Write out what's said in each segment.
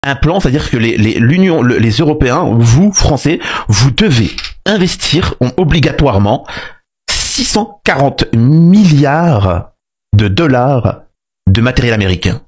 un plan, c'est-à-dire que les Européens, vous, Français, vous devez investir obligatoirement 640 milliards de dollars de matériel américain.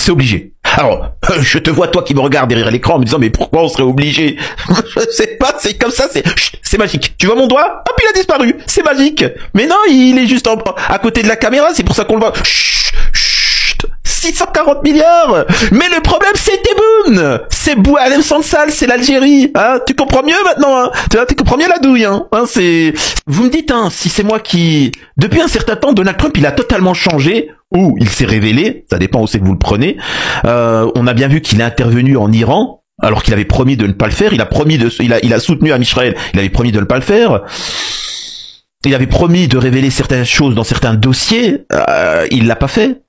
C'est obligé. Alors, je te vois, toi qui me regardes derrière l'écran en me disant, mais pourquoi on serait obligé? Je sais pas, c'est comme ça, c'est magique. Tu vois mon doigt? Hop, il a disparu. C'est magique. Mais non, il est juste à côté de la caméra, c'est pour ça qu'on le voit. Chut, chut, 640 milliards. Mais le problème, c'est Tebboune. C'est Boualem Sansal, c'est l'Algérie. Hein, tu comprends mieux maintenant, hein? Tu comprends mieux la douille, hein? Vous me dites, hein, si c'est moi qui... Depuis un certain temps, Donald Trump, il a totalement changé. Ou il s'est révélé, ça dépend où c'est que vous le prenez. On a bien vu qu'il est intervenu en Iran, alors qu'il avait promis de ne pas le faire. Il a soutenu Israël, il avait promis de ne pas le faire. Il avait promis de révéler certaines choses dans certains dossiers, il l'a pas fait.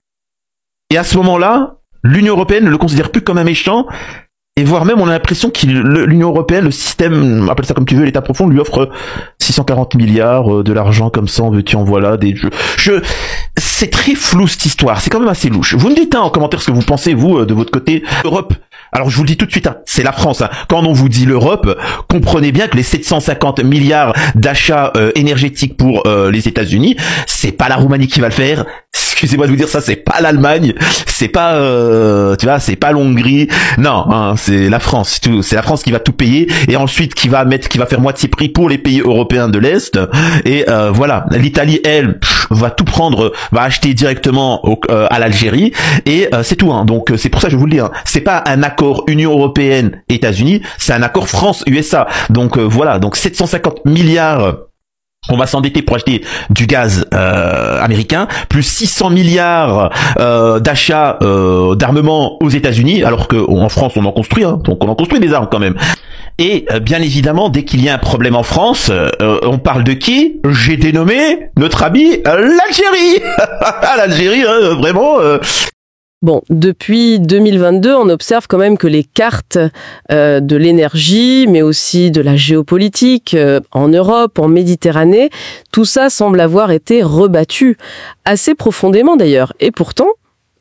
Et à ce moment-là, l'Union européenne ne le considère plus comme un méchant, et voire même on a l'impression que l'Union européenne, le système, appelle ça comme tu veux, l'État profond, lui offre 640 milliards, de l'argent comme ça, en veux-tu en voilà, des jeux. C'est très flou cette histoire, c'est quand même assez louche. Vous me dites en commentaire ce que vous pensez, vous, de votre côté. Europe, alors je vous le dis tout de suite, hein, c'est la France. Hein. Quand on vous dit l'Europe, comprenez bien que les 750 milliards d'achats énergétiques pour les États-Unis, c'est pas la Roumanie qui va le faire. Excusez-moi de vous dire ça, c'est pas l'Allemagne, c'est pas, tu vois, c'est pas l'Hongrie. Non, hein, c'est la France. C'est la France qui va tout payer et ensuite qui va faire moitié prix pour les pays européens de l'Est. Et voilà, l'Italie, elle, va tout prendre, va acheter directement à l'Algérie et c'est tout. Hein. Donc c'est pour ça que je vous le dis. Hein, c'est pas un accord Union européenne États-Unis, c'est un accord France-USA. Donc voilà, donc 750 milliards. On va s'endetter pour acheter du gaz américain, plus 600 milliards d'achats d'armement aux États-Unis, alors qu'en France on en construit, hein, donc on en construit des armes quand même. Et bien évidemment, dès qu'il y a un problème en France, on parle de qui? J'ai dénommé notre ami l'Algérie. L'Algérie, hein, vraiment. Bon, depuis 2022, on observe quand même que les cartes de l'énergie, mais aussi de la géopolitique en Europe, en Méditerranée, tout ça semble avoir été rebattu, assez profondément d'ailleurs, et pourtant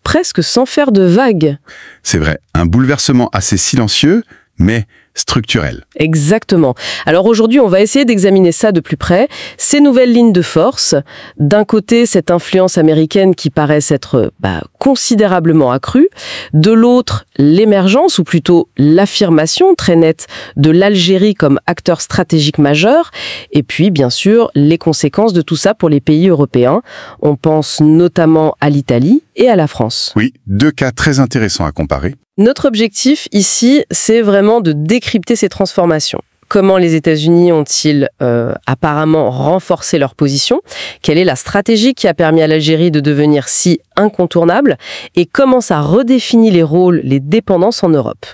presque sans faire de vagues. C'est vrai, un bouleversement assez silencieux, mais structurel. Exactement. Alors aujourd'hui, on va essayer d'examiner ça de plus près. Ces nouvelles lignes de force, d'un côté, cette influence américaine qui paraît s'être considérablement accrue, de l'autre, l'émergence, ou plutôt l'affirmation très nette de l'Algérie comme acteur stratégique majeur, et puis bien sûr, les conséquences de tout ça pour les pays européens. On pense notamment à l'Italie et à la France. Oui, deux cas très intéressants à comparer. Notre objectif ici, c'est vraiment de décrypter ces transformations. Comment les États-Unis ont-ils apparemment renforcé leur position? Quelle est la stratégie qui a permis à l'Algérie de devenir si incontournable? Et comment ça redéfinit les rôles, les dépendances en Europe?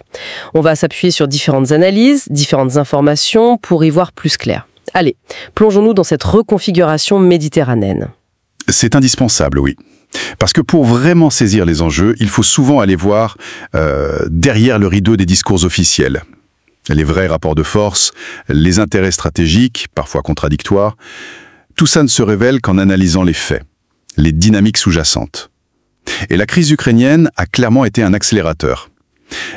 On va s'appuyer sur différentes analyses, différentes informations pour y voir plus clair. Allez, plongeons-nous dans cette reconfiguration méditerranéenne. C'est indispensable, oui. Parce que pour vraiment saisir les enjeux, il faut souvent aller voir derrière le rideau des discours officiels. Les vrais rapports de force, les intérêts stratégiques, parfois contradictoires, tout ça ne se révèle qu'en analysant les faits, les dynamiques sous-jacentes. Et la crise ukrainienne a clairement été un accélérateur.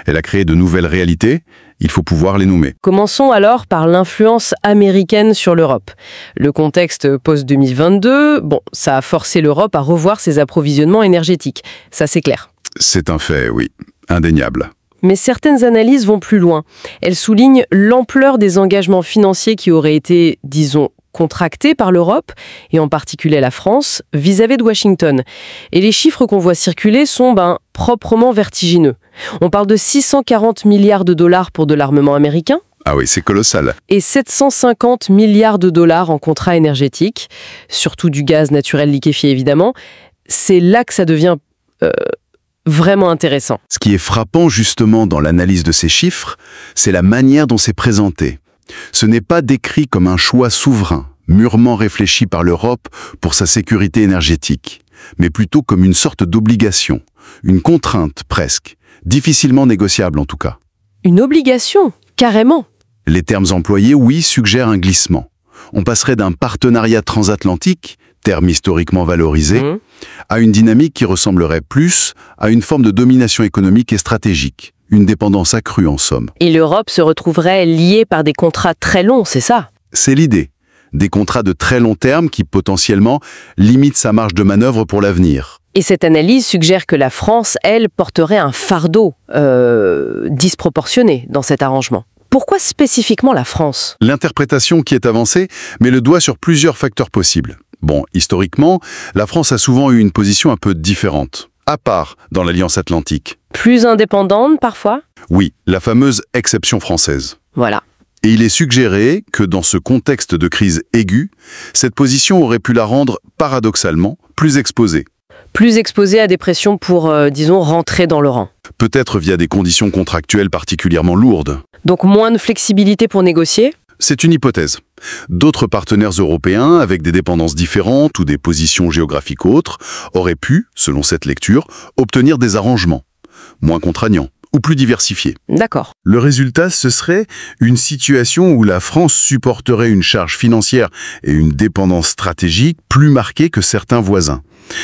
Elle a créé de nouvelles réalités, il faut pouvoir les nommer. Commençons alors par l'influence américaine sur l'Europe. Le contexte post-2022, ça a forcé l'Europe à revoir ses approvisionnements énergétiques. Ça, c'est clair. C'est un fait, oui, indéniable. Mais certaines analyses vont plus loin. Elles soulignent l'ampleur des engagements financiers qui auraient été, disons, contractés par l'Europe, et en particulier la France, vis-à-vis de Washington. Et les chiffres qu'on voit circuler sont proprement vertigineux. On parle de 640 milliards de dollars pour de l'armement américain. Ah oui, c'est colossal. Et 750 milliards de dollars en contrats énergétiques, surtout du gaz naturel liquéfié évidemment. C'est là que ça devient vraiment intéressant. Ce qui est frappant justement dans l'analyse de ces chiffres, c'est la manière dont c'est présenté. Ce n'est pas décrit comme un choix souverain, mûrement réfléchi par l'Europe pour sa sécurité énergétique, mais plutôt comme une sorte d'obligation, une contrainte presque, difficilement négociable en tout cas. Une obligation, carrément. Les termes employés, oui, suggèrent un glissement. On passerait d'un partenariat transatlantique, terme historiquement valorisé, Mmh. a une dynamique qui ressemblerait plus à une forme de domination économique et stratégique, une dépendance accrue en somme. Et l'Europe se retrouverait liée par des contrats très longs, c'est ça? C'est l'idée. Des contrats de très long terme qui potentiellement limitent sa marge de manœuvre pour l'avenir. Et cette analyse suggère que la France, elle, porterait un fardeau disproportionné dans cet arrangement. Pourquoi spécifiquement la France? L'interprétation qui est avancée met le doigt sur plusieurs facteurs possibles. Bon, historiquement, la France a souvent eu une position un peu différente, à part dans l'Alliance Atlantique. Plus indépendante parfois? Oui, la fameuse exception française. Voilà. Et il est suggéré que dans ce contexte de crise aiguë, cette position aurait pu la rendre, paradoxalement, plus exposée. Plus exposée à des pressions pour, disons, rentrer dans le rang. Peut-être via des conditions contractuelles particulièrement lourdes. Donc moins de flexibilité pour négocier? C'est une hypothèse. D'autres partenaires européens, avec des dépendances différentes ou des positions géographiques autres, auraient pu, selon cette lecture, obtenir des arrangements, moins contraignants ou plus diversifiés. D'accord. Le résultat, ce serait une situation où la France supporterait une charge financière et une dépendance stratégique plus marquée que certains voisins.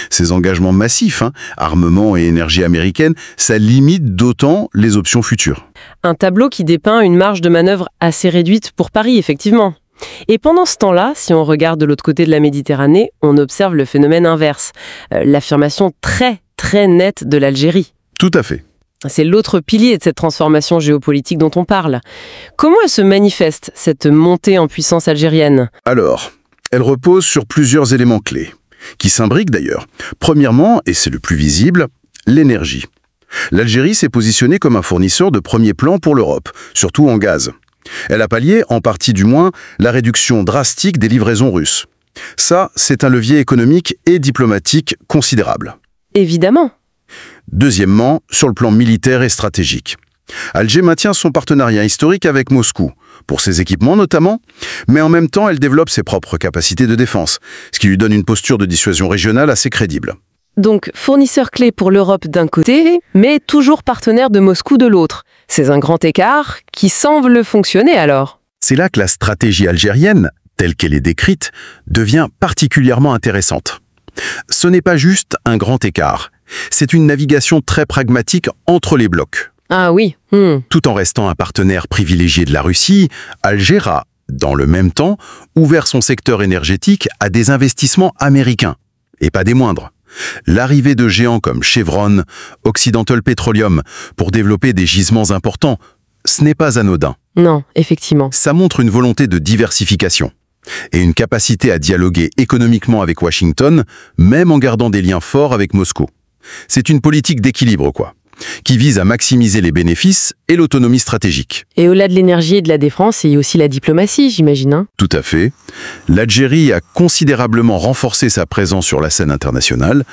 Ces engagements massifs, armement et énergie américaine, ça limite d'autant les options futures. Un tableau qui dépeint une marge de manœuvre assez réduite pour Paris, effectivement. Et pendant ce temps-là, si on regarde de l'autre côté de la Méditerranée, on observe le phénomène inverse, l'affirmation très, très nette de l'Algérie. Tout à fait. C'est l'autre pilier de cette transformation géopolitique dont on parle. Comment elle se manifeste, cette montée en puissance algérienne? Alors, elle repose sur plusieurs éléments clés, qui s'imbriquent d'ailleurs. Premièrement, et c'est le plus visible, l'énergie. L'Algérie s'est positionnée comme un fournisseur de premier plan pour l'Europe, surtout en gaz. Elle a pallié, en partie du moins, la réduction drastique des livraisons russes. Ça, c'est un levier économique et diplomatique considérable. Évidemment. Deuxièmement, sur le plan militaire et stratégique. Alger maintient son partenariat historique avec Moscou, pour ses équipements notamment, mais en même temps elle développe ses propres capacités de défense, ce qui lui donne une posture de dissuasion régionale assez crédible. Donc, fournisseur clé pour l'Europe d'un côté, mais toujours partenaire de Moscou de l'autre. C'est un grand écart qui semble fonctionner alors. C'est là que la stratégie algérienne, telle qu'elle est décrite, devient particulièrement intéressante. Ce n'est pas juste un grand écart, c'est une navigation très pragmatique entre les blocs. Ah oui. Tout en restant un partenaire privilégié de la Russie, Alger a, dans le même temps, ouvert son secteur énergétique à des investissements américains, et pas des moindres. L'arrivée de géants comme Chevron, Occidental Petroleum, pour développer des gisements importants, ce n'est pas anodin. Non, effectivement. Ça montre une volonté de diversification et une capacité à dialoguer économiquement avec Washington, même en gardant des liens forts avec Moscou. C'est une politique d'équilibre, qui vise à maximiser les bénéfices et l'autonomie stratégique. Et au-delà de l'énergie et de la défense, il y a aussi la diplomatie, j'imagine. Tout à fait. L'Algérie a considérablement renforcé sa présence sur la scène internationale.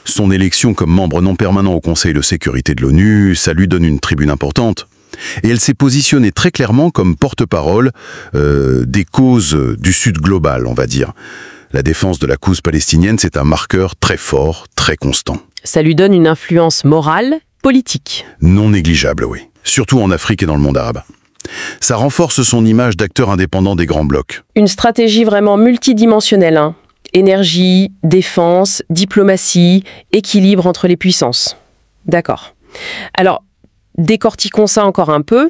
Son élection comme membre non permanent au Conseil de sécurité de l'ONU, ça lui donne une tribune importante. Et elle s'est positionnée très clairement comme porte-parole des causes du Sud global, on va dire. La défense de la cause palestinienne, c'est un marqueur très fort, très constant. Ça lui donne une influence morale, politique. Non négligeable, oui. Surtout en Afrique et dans le monde arabe. Ça renforce son image d'acteur indépendant des grands blocs. Une stratégie vraiment multidimensionnelle. Énergie, défense, diplomatie, équilibre entre les puissances. D'accord. Alors, décortiquons ça encore un peu.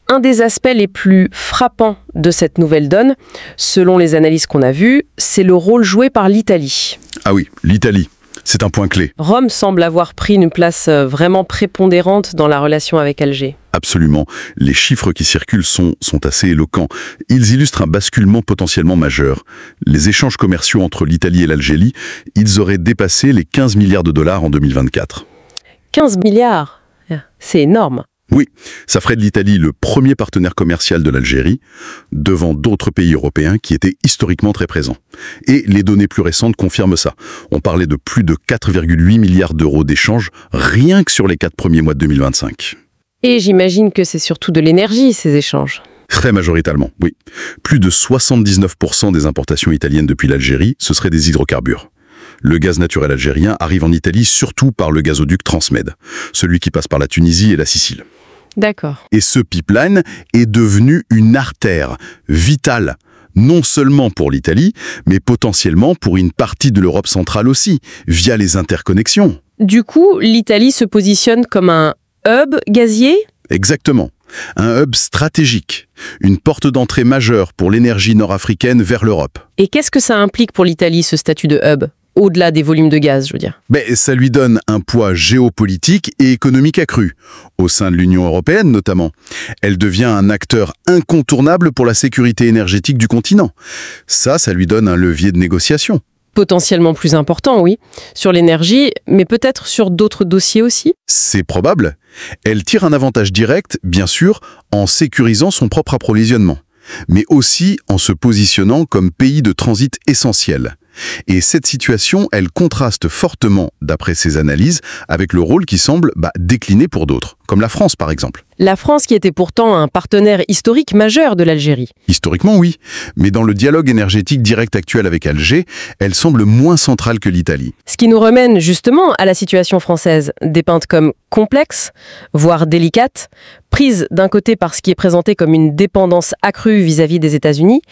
Un des aspects les plus frappants de cette nouvelle donne, selon les analyses qu'on a vues, c'est le rôle joué par l'Italie. Ah oui, l'Italie. C'est un point clé. Rome semble avoir pris une place vraiment prépondérante dans la relation avec Alger. Absolument. Les chiffres qui circulent sont assez éloquents. Ils illustrent un basculement potentiellement majeur. Les échanges commerciaux entre l'Italie et l'Algérie, ils auraient dépassé les 15 milliards de dollars en 2024. 15 milliards, c'est énorme. Oui, ça ferait de l'Italie le premier partenaire commercial de l'Algérie, devant d'autres pays européens qui étaient historiquement très présents. Et les données plus récentes confirment ça. On parlait de plus de 4,8 milliards d'euros d'échanges rien que sur les 4 premiers mois de 2025. Et j'imagine que c'est surtout de l'énergie, ces échanges. Très majoritairement, oui. Plus de 79% des importations italiennes depuis l'Algérie, ce seraient des hydrocarbures. Le gaz naturel algérien arrive en Italie surtout par le gazoduc Transmed, celui qui passe par la Tunisie et la Sicile. D'accord. Et ce pipeline est devenu une artère vitale non seulement pour l'Italie, mais potentiellement pour une partie de l'Europe centrale aussi, via les interconnexions. Du coup, l'Italie se positionne comme un hub gazier ? Exactement. Un hub stratégique, une porte d'entrée majeure pour l'énergie nord-africaine vers l'Europe. Et qu'est-ce que ça implique pour l'Italie, ce statut de hub ? Au-delà des volumes de gaz, je veux dire. Ça lui donne un poids géopolitique et économique accru, au sein de l'Union européenne notamment. Elle devient un acteur incontournable pour la sécurité énergétique du continent. Ça lui donne un levier de négociation. Potentiellement plus important, oui, sur l'énergie, mais peut-être sur d'autres dossiers aussi. C'est probable. Elle tire un avantage direct, bien sûr, en sécurisant son propre approvisionnement, mais aussi en se positionnant comme pays de transit essentiel. Et cette situation, elle contraste fortement, d'après ses analyses, avec le rôle qui semble décliner pour d'autres, comme la France par exemple. La France qui était pourtant un partenaire historique majeur de l'Algérie. Historiquement, oui, mais dans le dialogue énergétique direct actuel avec Alger, elle semble moins centrale que l'Italie. Ce qui nous remène justement à la situation française, dépeinte comme complexe, voire délicate, prise d'un côté par ce qui est présenté comme une dépendance accrue vis-à-vis des États-Unis,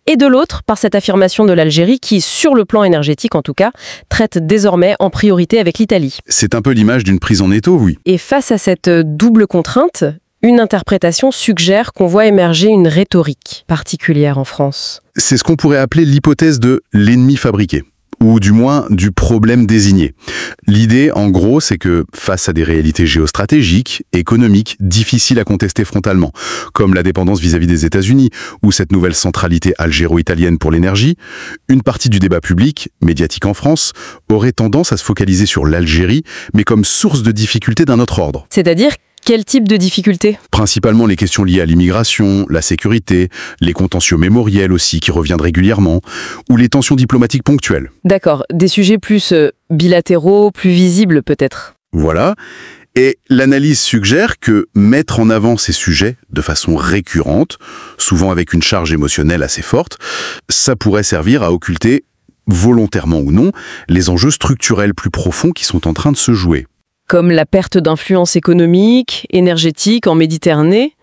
et de l'autre par cette affirmation de l'Algérie qui, sur le plan énergétique en tout cas, traite désormais en priorité avec l'Italie. C'est un peu l'image d'une prise en étau, oui. Et face à cette double contrainte, une interprétation suggère qu'on voit émerger une rhétorique particulière en France. C'est ce qu'on pourrait appeler l'hypothèse de l'ennemi fabriqué, ou du moins du problème désigné. L'idée, en gros, c'est que face à des réalités géostratégiques, économiques, difficiles à contester frontalement, comme la dépendance vis-à-vis des États-Unis ou cette nouvelle centralité algéro-italienne pour l'énergie, une partie du débat public, médiatique en France, aurait tendance à se focaliser sur l'Algérie, mais comme source de difficultés d'un autre ordre. C'est-à-dire quel type de difficultés ? Principalement les questions liées à l'immigration, la sécurité, les contentieux mémoriels aussi qui reviennent régulièrement, ou les tensions diplomatiques ponctuelles. D'accord, des sujets plus bilatéraux, plus visibles peut-être. Voilà. Et l'analyse suggère que mettre en avant ces sujets de façon récurrente, souvent avec une charge émotionnelle assez forte, ça pourrait servir à occulter, volontairement ou non, les enjeux structurels plus profonds qui sont en train de se jouer. Comme la perte d'influence économique, énergétique en Méditerranée,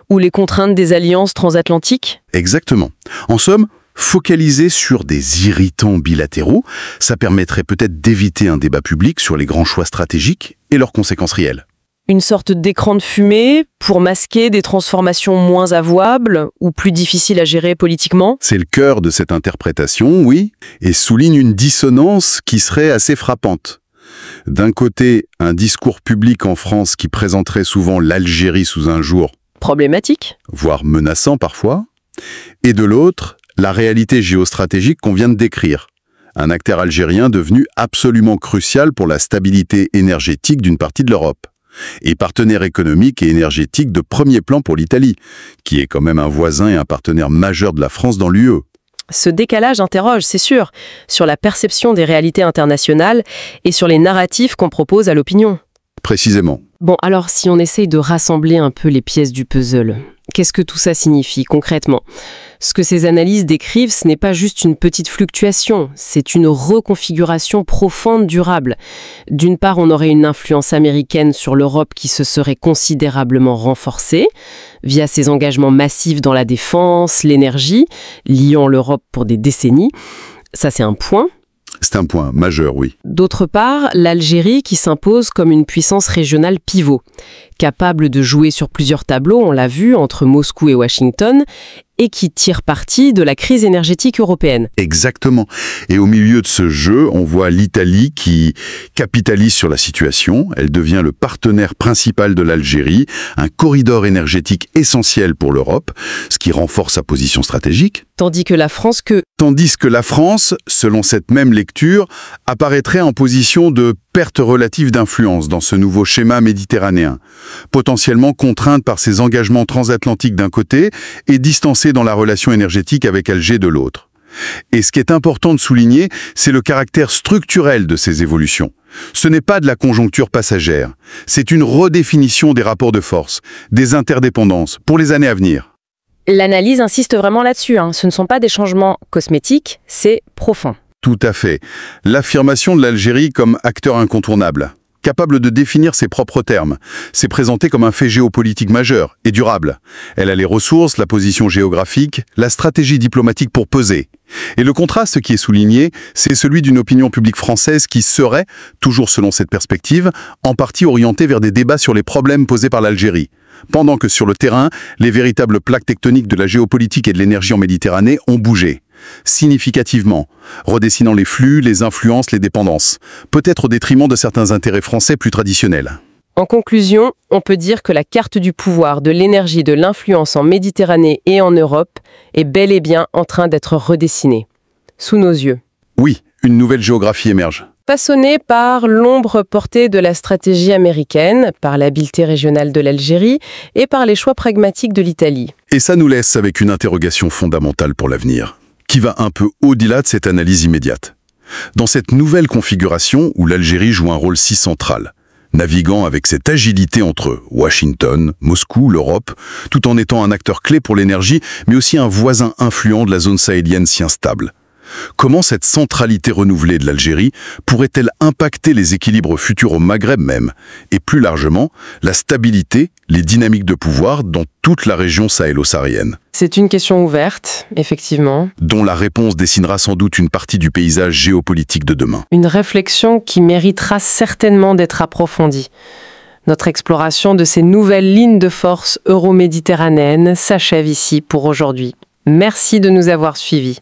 ou les contraintes des alliances transatlantiques ? Exactement. En somme, focaliser sur des irritants bilatéraux, ça permettrait peut-être d'éviter un débat public sur les grands choix stratégiques et leurs conséquences réelles. Une sorte d'écran de fumée pour masquer des transformations moins avouables ou plus difficiles à gérer politiquement ? C'est le cœur de cette interprétation, oui, et souligne une dissonance qui serait assez frappante. D'un côté, un discours public en France qui présenterait souvent l'Algérie sous un jour problématique, voire menaçant parfois, et de l'autre, la réalité géostratégique qu'on vient de décrire. Un acteur algérien devenu absolument crucial pour la stabilité énergétique d'une partie de l'Europe, et partenaire économique et énergétique de premier plan pour l'Italie, qui est quand même un voisin et un partenaire majeur de la France dans l'UE. Ce décalage interroge, c'est sûr, sur la perception des réalités internationales et sur les narratifs qu'on propose à l'opinion. Précisément. Bon, alors si on essaye de rassembler un peu les pièces du puzzle, qu'est-ce que tout ça signifie concrètement ? Ce que ces analyses décrivent, ce n'est pas juste une petite fluctuation, c'est une reconfiguration profonde, durable. D'une part, on aurait une influence américaine sur l'Europe qui se serait considérablement renforcée, via ses engagements massifs dans la défense, l'énergie, liant l'Europe pour des décennies. Ça, c'est un point. C'est un point majeur, oui. D'autre part, l'Algérie qui s'impose comme une puissance régionale pivot, capable de jouer sur plusieurs tableaux, on l'a vu, entre Moscou et Washington, et qui tire parti de la crise énergétique européenne. Exactement. Et au milieu de ce jeu, on voit l'Italie qui capitalise sur la situation. Elle devient le partenaire principal de l'Algérie, un corridor énergétique essentiel pour l'Europe, ce qui renforce sa position stratégique. Tandis que la France, selon cette même lecture, apparaîtrait en position de perte relative d'influence dans ce nouveau schéma méditerranéen, potentiellement contrainte par ses engagements transatlantiques d'un côté et distancée dans la relation énergétique avec Alger de l'autre. Et ce qui est important de souligner, c'est le caractère structurel de ces évolutions. Ce n'est pas de la conjoncture passagère, c'est une redéfinition des rapports de force, des interdépendances pour les années à venir. L'analyse insiste vraiment là-dessus, Ce ne sont pas des changements cosmétiques, c'est profond. Tout à fait. L'affirmation de l'Algérie comme acteur incontournable, capable de définir ses propres termes. C'est présenté comme un fait géopolitique majeur et durable. Elle a les ressources, la position géographique, la stratégie diplomatique pour peser. Et le contraste qui est souligné, c'est celui d'une opinion publique française qui serait, toujours selon cette perspective, en partie orientée vers des débats sur les problèmes posés par l'Algérie. Pendant que sur le terrain, les véritables plaques tectoniques de la géopolitique et de l'énergie en Méditerranée ont bougé. Significativement, redessinant les flux, les influences, les dépendances, peut-être au détriment de certains intérêts français plus traditionnels. En conclusion, on peut dire que la carte du pouvoir, de l'énergie, de l'influence en Méditerranée et en Europe est bel et bien en train d'être redessinée, sous nos yeux. Oui, une nouvelle géographie émerge. Façonnée par l'ombre portée de la stratégie américaine, par l'habileté régionale de l'Algérie et par les choix pragmatiques de l'Italie. Et ça nous laisse avec une interrogation fondamentale pour l'avenir, qui va un peu au-delà de cette analyse immédiate. Dans cette nouvelle configuration où l'Algérie joue un rôle si central, naviguant avec cette agilité entre Washington, Moscou, l'Europe, tout en étant un acteur clé pour l'énergie, mais aussi un voisin influent de la zone sahélienne si instable. Comment cette centralité renouvelée de l'Algérie pourrait-elle impacter les équilibres futurs au Maghreb même, et plus largement, la stabilité, les dynamiques de pouvoir dans toute la région sahélo-saharienne? C'est une question ouverte, effectivement. Dont la réponse dessinera sans doute une partie du paysage géopolitique de demain. Une réflexion qui méritera certainement d'être approfondie. Notre exploration de ces nouvelles lignes de force euro-méditerranéennes s'achève ici pour aujourd'hui. Merci de nous avoir suivis.